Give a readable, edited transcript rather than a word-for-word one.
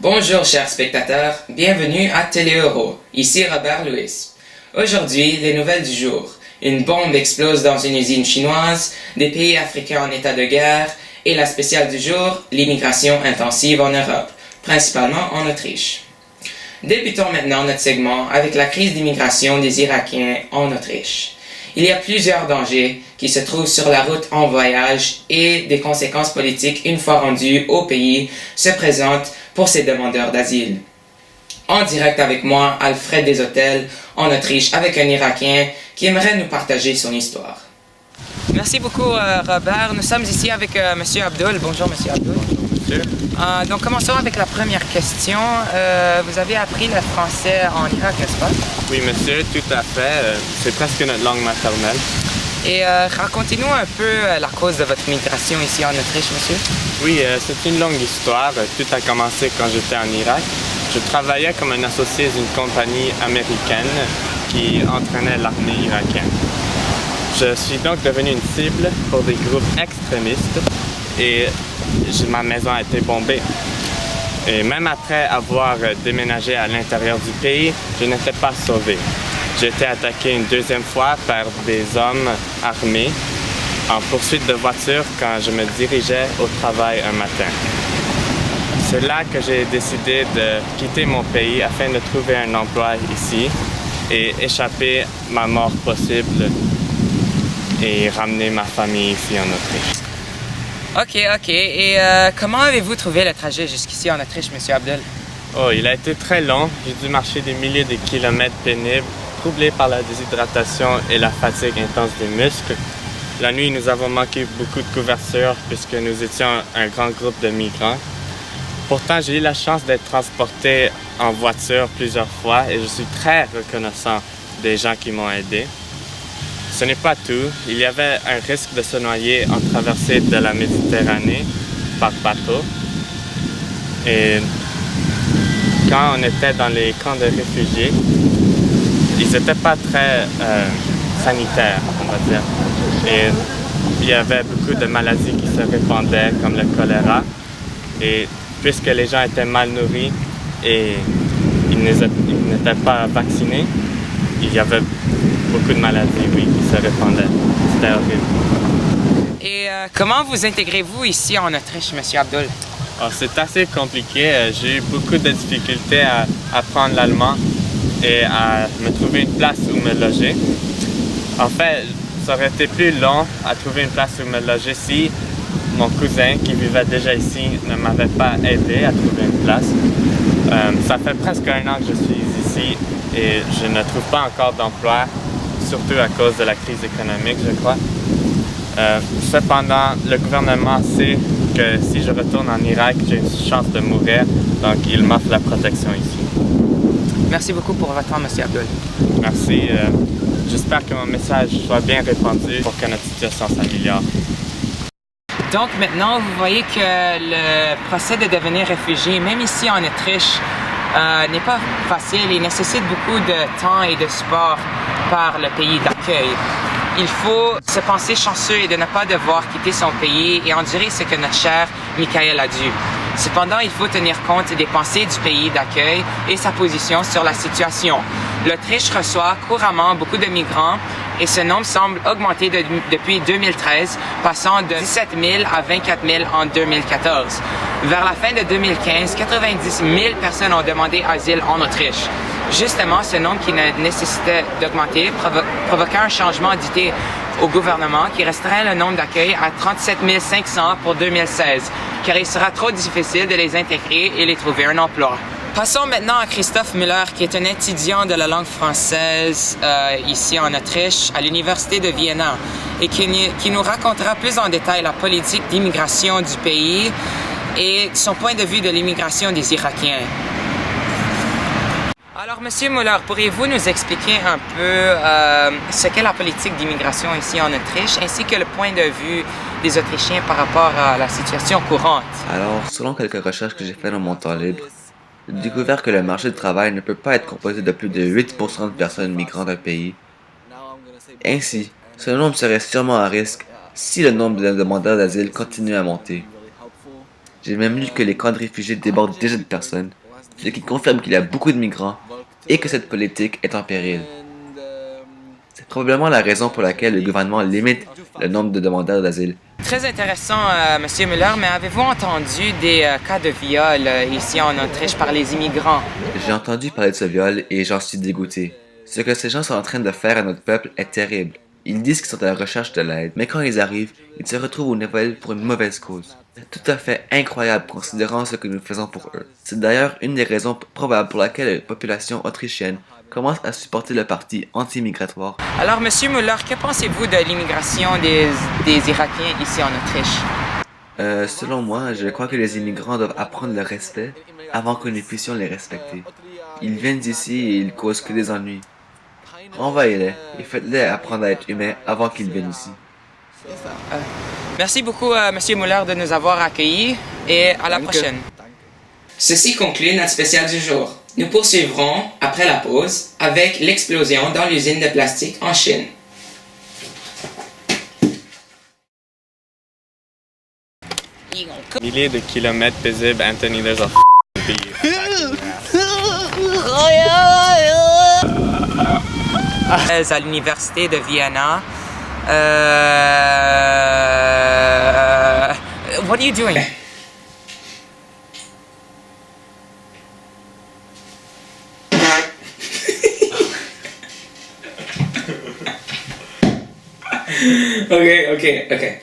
Bonjour chers spectateurs, bienvenue à Téléeuro, ici Robert Louis. Aujourd'hui, les nouvelles du jour. Une bombe explose dans une usine chinoise, des pays africains en état de guerre, et la spéciale du jour, l'immigration intensive en Europe, principalement en Autriche. Débutons maintenant notre segment avec la crise d'immigration des Irakiens en Autriche. Il y a plusieurs dangers qui se trouvent sur la route en voyage et des conséquences politiques une fois rendus au pays se présentent pour ces demandeurs d'asile. En direct avec moi, Alfred Deshôtels, en Autriche, avec un Irakien qui aimerait nous partager son histoire. Merci beaucoup, Robert. Nous sommes ici avec Monsieur Abdul. Bonjour, Monsieur Abdul. Bonjour, monsieur. Donc, commençons avec la première question. Vous avez appris le français en Irak, n'est-ce pas? Oui, monsieur, tout à fait. C'est presque notre langue maternelle. Et racontez-nous un peu la cause de votre migration ici en Autriche, monsieur. Oui, c'est une longue histoire. Tout a commencé quand j'étais en Irak. Je travaillais comme un associé d'une compagnie américaine qui entraînait l'armée irakienne. Je suis donc devenu une cible pour des groupes extrémistes et ma maison a été bombée. Et même après avoir déménagé à l'intérieur du pays, je n'étais pas sauvé. J'ai été attaqué une deuxième fois par des hommes armés en poursuite de voiture quand je me dirigeais au travail un matin. C'est là que j'ai décidé de quitter mon pays afin de trouver un emploi ici et échapper à ma mort possible et ramener ma famille ici en Autriche. Ok. Et comment avez-vous trouvé le trajet jusqu'ici en Autriche, Monsieur Abdul? Oh, il a été très long. J'ai dû marcher des milliers de kilomètres pénibles, troublé par la déshydratation et la fatigue intense des muscles. La nuit, nous avons manqué beaucoup de couverture puisque nous étions un grand groupe de migrants. Pourtant, j'ai eu la chance d'être transporté en voiture plusieurs fois et je suis très reconnaissant des gens qui m'ont aidé. Ce n'est pas tout. Il y avait un risque de se noyer en traversée de la Méditerranée par bateau. Et quand on était dans les camps de réfugiés, ils n'étaient pas très sanitaires, on va dire. Et il y avait beaucoup de maladies qui se répandaient, comme le choléra. Et puisque les gens étaient mal nourris et ils n'étaient pas vaccinés, il y avait beaucoup de maladies, oui, qui se répandaient. C'était horrible. Et comment vous intégrez-vous ici en Autriche, Monsieur Abdul? Oh, c'est assez compliqué. J'ai eu beaucoup de difficultés à apprendre l'allemand et à me trouver une place où me loger. En fait, ça aurait été plus long à trouver une place où me loger si mon cousin qui vivait déjà ici ne m'avait pas aidé à trouver une place. Ça fait presque un an que je suis ici et je ne trouve pas encore d'emploi, surtout à cause de la crise économique, je crois. Cependant, le gouvernement sait que si je retourne en Irak, j'ai une chance de mourir, donc il m'offre la protection ici. Merci beaucoup pour votre temps, Monsieur Abdul. Merci. J'espère que mon message soit bien répandu pour que notre situation s'améliore. Donc maintenant, vous voyez que le procès de devenir réfugié, même ici en Autriche, n'est pas facile et nécessite beaucoup de temps et de support par le pays d'accueil. Il faut se penser chanceux et de ne pas devoir quitter son pays et endurer ce que notre cher Michael a dû. Cependant, il faut tenir compte des pensées du pays d'accueil et sa position sur la situation. L'Autriche reçoit couramment beaucoup de migrants et ce nombre semble augmenter depuis 2013, passant de 17 000 à 24 000 en 2014. Vers la fin de 2015, 90 000 personnes ont demandé asile en Autriche. Justement, ce nombre qui nécessitait d'augmenter provoqua un changement d'idée au gouvernement qui restreint le nombre d'accueils à 37 500 pour 2016, car il sera trop difficile de les intégrer et les trouver un emploi. Passons maintenant à Christophe Müller, qui est un étudiant de la langue française ici en Autriche, à l'Université de Vienna, et qui nous racontera plus en détail la politique d'immigration du pays et son point de vue de l'immigration des Irakiens. Alors, Monsieur Müller, pourriez-vous nous expliquer un peu ce qu'est la politique d'immigration ici en Autriche, ainsi que le point de vue des Autrichiens par rapport à la situation courante? Alors, selon quelques recherches que j'ai faites dans mon temps libre, j'ai découvert que le marché du travail ne peut pas être composé de plus de 8% de personnes migrantes d'un pays. Ainsi, ce nombre serait sûrement à risque si le nombre de demandeurs d'asile continue à monter. J'ai même lu que les camps de réfugiés débordent déjà de personnes, ce qui confirme qu'il y a beaucoup de migrants et que cette politique est en péril. C'est probablement la raison pour laquelle le gouvernement limite le nombre de demandeurs d'asile. Très intéressant, Monsieur Muller, mais avez-vous entendu des cas de viol ici en Autriche par les immigrants? J'ai entendu parler de ce viol et j'en suis dégoûté. Ce que ces gens sont en train de faire à notre peuple est terrible. Ils disent qu'ils sont à la recherche de l'aide, mais quand ils arrivent, ils se retrouvent aux nouvelles pour une mauvaise cause. C'est tout à fait incroyable considérant ce que nous faisons pour eux. C'est d'ailleurs une des raisons probables pour laquelle la population autrichienne commence à supporter le parti anti-migratoire. Alors, Monsieur Muller, que pensez-vous de l'immigration des Irakiens ici en Autriche? Selon moi, je crois que les immigrants doivent apprendre le respect avant que nous puissions les respecter. Ils viennent d'ici et ils causent que des ennuis. Envoyez-les et faites-les apprendre à être humains avant qu'ils viennent ici. Merci beaucoup, Monsieur Muller, de nous avoir accueillis et à la prochaine. Ceci conclut notre spécial du jour. Nous poursuivrons, après la pause, avec l'explosion dans l'usine de plastique en Chine. Milliers de kilomètres paisibles, Anthony, there's a bee. À l'université de Vienna. What are you doing? Okay.